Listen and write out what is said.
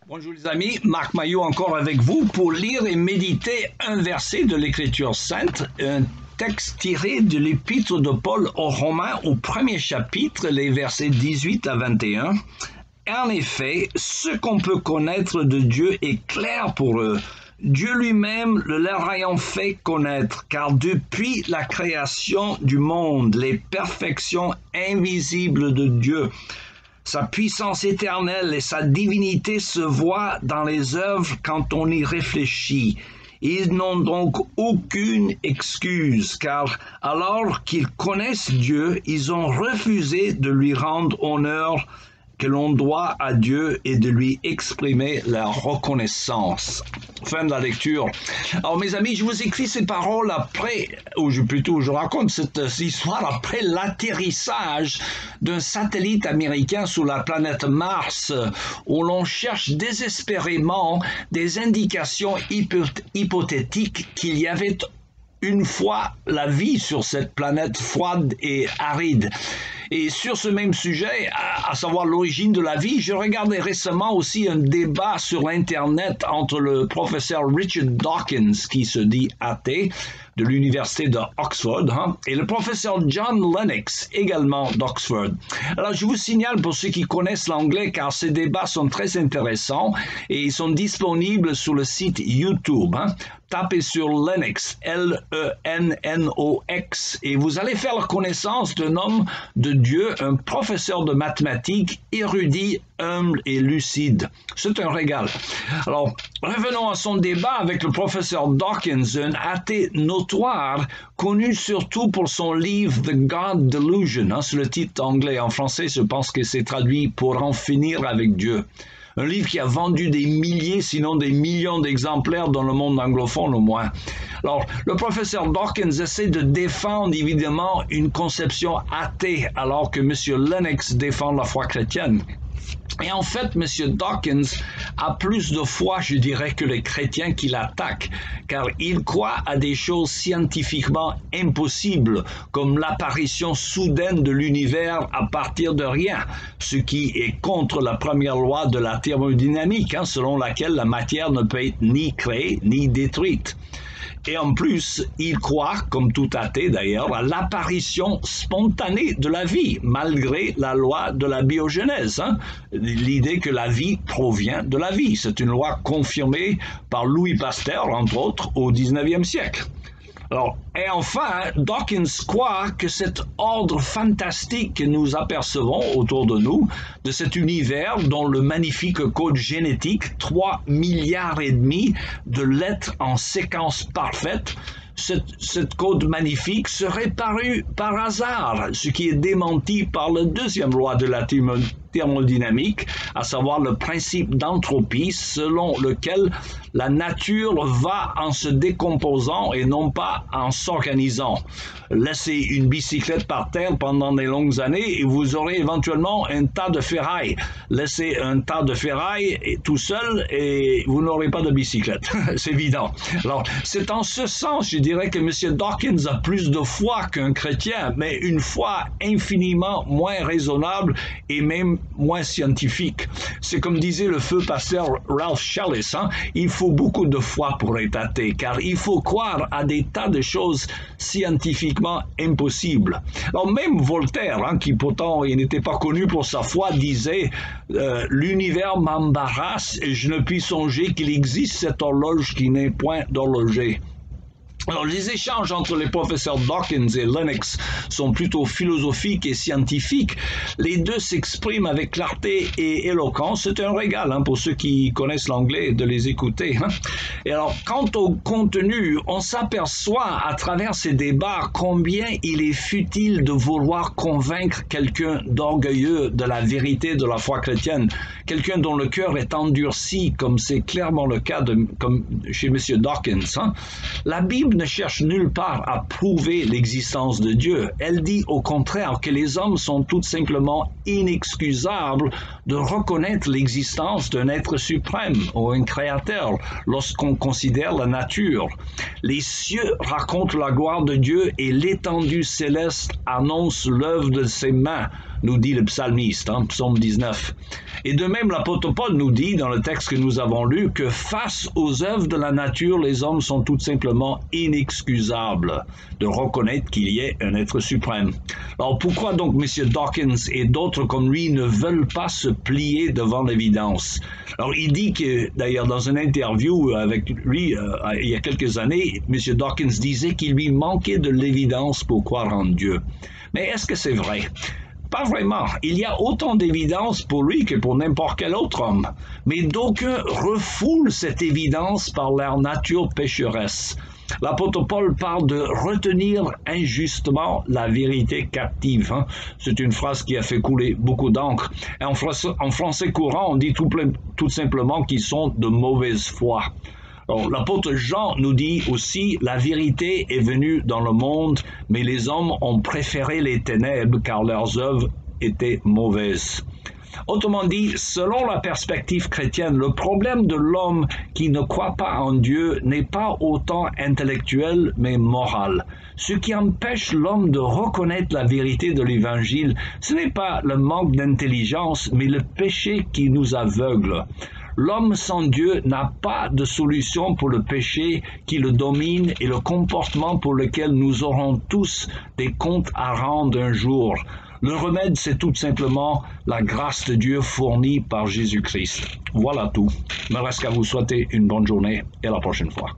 Bonjour les amis, Marc Maillot encore avec vous pour lire et méditer un verset de l'Écriture sainte, un texte tiré de l'Épître de Paul aux Romains au premier chapitre, les versets 18 à 21. En effet, ce qu'on peut connaître de Dieu est clair pour eux. Dieu lui-même le leur ayant fait connaître, car depuis la création du monde, les perfections invisibles de Dieu, sa puissance éternelle et sa divinité se voient dans les œuvres quand on y réfléchit. Ils n'ont donc aucune excuse, car alors qu'ils connaissent Dieu, ils ont refusé de lui rendre honneur que l'on doit à Dieu et de lui exprimer la reconnaissance. Fin de la lecture. Alors mes amis, je vous écris ces paroles après, je raconte cette histoire après l'atterrissage d'un satellite américain sur la planète Mars, où l'on cherche désespérément des indications hypothétiques qu'il y avait une fois la vie sur cette planète froide et aride. Et sur ce même sujet, à savoir l'origine de la vie, je regardais récemment aussi un débat sur Internet entre le professeur Richard Dawkins, qui se dit athée, de l'université d'Oxford, et le professeur John Lennox, également d'Oxford. Alors, je vous signale pour ceux qui connaissent l'anglais, car ces débats sont très intéressants et ils sont disponibles sur le site YouTube. Tapez sur Lennox, L-E-N-N-O-X, et vous allez faire la connaissance d'un homme de Dieu, un professeur de mathématiques, érudit, humble et lucide. C'est un régal. Alors, revenons à son débat avec le professeur Dawkins, un athée notoire, connu surtout pour son livre The God Delusion. C'est le titre anglais. En français, je pense que c'est traduit Pour en finir avec Dieu. Un livre qui a vendu des milliers, sinon des millions d'exemplaires dans le monde anglophone au moins. Alors, le professeur Dawkins essaie de défendre évidemment une conception athée, alors que M. Lennox défend la foi chrétienne. Et en fait, M. Dawkins a plus de foi, je dirais, que les chrétiens qui l'attaquent, car il croit à des choses scientifiquement impossibles, comme l'apparition soudaine de l'univers à partir de rien, ce qui est contre la première loi de la thermodynamique, selon laquelle la matière ne peut être ni créée ni détruite. Et en plus, il croit, comme tout athée d'ailleurs, à l'apparition spontanée de la vie, malgré la loi de la biogenèse. L'idée que la vie provient de la vie. C'est une loi confirmée par Louis Pasteur, entre autres, au XIXe siècle. Alors, et enfin, Dawkins croit que cet ordre fantastique que nous apercevons autour de nous, de cet univers dont le magnifique code génétique, 3,5 milliards de lettres en séquence parfaite, cette code magnifique serait paru par hasard, ce qui est démenti par la deuxième loi de la thermodynamique, à savoir le principe d'entropie selon lequel la nature va en se décomposant et non pas en s'organisant. Laissez une bicyclette par terre pendant des longues années et vous aurez éventuellement un tas de ferraille. Laissez un tas de ferraille tout seul et vous n'aurez pas de bicyclette. C'est évident. Alors, c'est en ce sens, je dirais que M. Dawkins a plus de foi qu'un chrétien, mais une foi infiniment moins raisonnable et même moins scientifique. C'est comme disait le feu pasteur Ralph Challis, il faut beaucoup de foi pour être athée, car il faut croire à des tas de choses scientifiquement impossibles. Alors même Voltaire, qui pourtant il n'était pas connu pour sa foi, disait l'univers m'embarrasse et je ne puis songer qu'il existe cette horloge qui n'est point d'horloger. Alors, les échanges entre les professeurs Dawkins et Lennox sont plutôt philosophiques et scientifiques. Les deux s'expriment avec clarté et éloquence. C'est un régal pour ceux qui connaissent l'anglais de les écouter. Et alors, quant au contenu, on s'aperçoit à travers ces débats combien il est futile de vouloir convaincre quelqu'un d'orgueilleux de la vérité de la foi chrétienne, quelqu'un dont le cœur est endurci, comme c'est clairement le cas comme chez M. Dawkins. La Bible ne cherche nulle part à prouver l'existence de Dieu. Elle dit au contraire que les hommes sont tout simplement inexcusables de reconnaître l'existence d'un être suprême ou un créateur lorsqu'on considère la nature. Les cieux racontent la gloire de Dieu et l'étendue céleste annonce l'œuvre de ses mains. nous dit le psalmiste, psaume 19. Et de même, l'apôtre Paul nous dit, dans le texte que nous avons lu, que face aux œuvres de la nature, les hommes sont tout simplement inexcusables de reconnaître qu'il y ait un être suprême. Alors pourquoi donc M. Dawkins et d'autres comme lui ne veulent pas se plier devant l'évidence? Alors il dit que, d'ailleurs, dans une interview avec lui il y a quelques années, M. Dawkins disait qu'il lui manquait de l'évidence pour croire en Dieu. Mais est-ce que c'est vrai? Pas vraiment. Il y a autant d'évidence pour lui que pour n'importe quel autre homme. Mais d'aucuns refoulent cette évidence par leur nature pécheresse. L'apôtre Paul parle de retenir injustement la vérité captive. C'est une phrase qui a fait couler beaucoup d'encre. Et en français courant, on dit tout simplement qu'ils sont de mauvaise foi. Alors, l'apôtre Jean nous dit aussi, la vérité est venue dans le monde, mais les hommes ont préféré les ténèbres car leurs œuvres étaient mauvaises. Autrement dit, selon la perspective chrétienne, le problème de l'homme qui ne croit pas en Dieu n'est pas autant intellectuel, mais moral. Ce qui empêche l'homme de reconnaître la vérité de l'Évangile, ce n'est pas le manque d'intelligence, mais le péché qui nous aveugle. L'homme sans Dieu n'a pas de solution pour le péché qui le domine et le comportement pour lequel nous aurons tous des comptes à rendre un jour. Le remède, c'est tout simplement la grâce de Dieu fournie par Jésus-Christ. Voilà tout. Il me reste qu'à vous souhaiter une bonne journée et à la prochaine fois.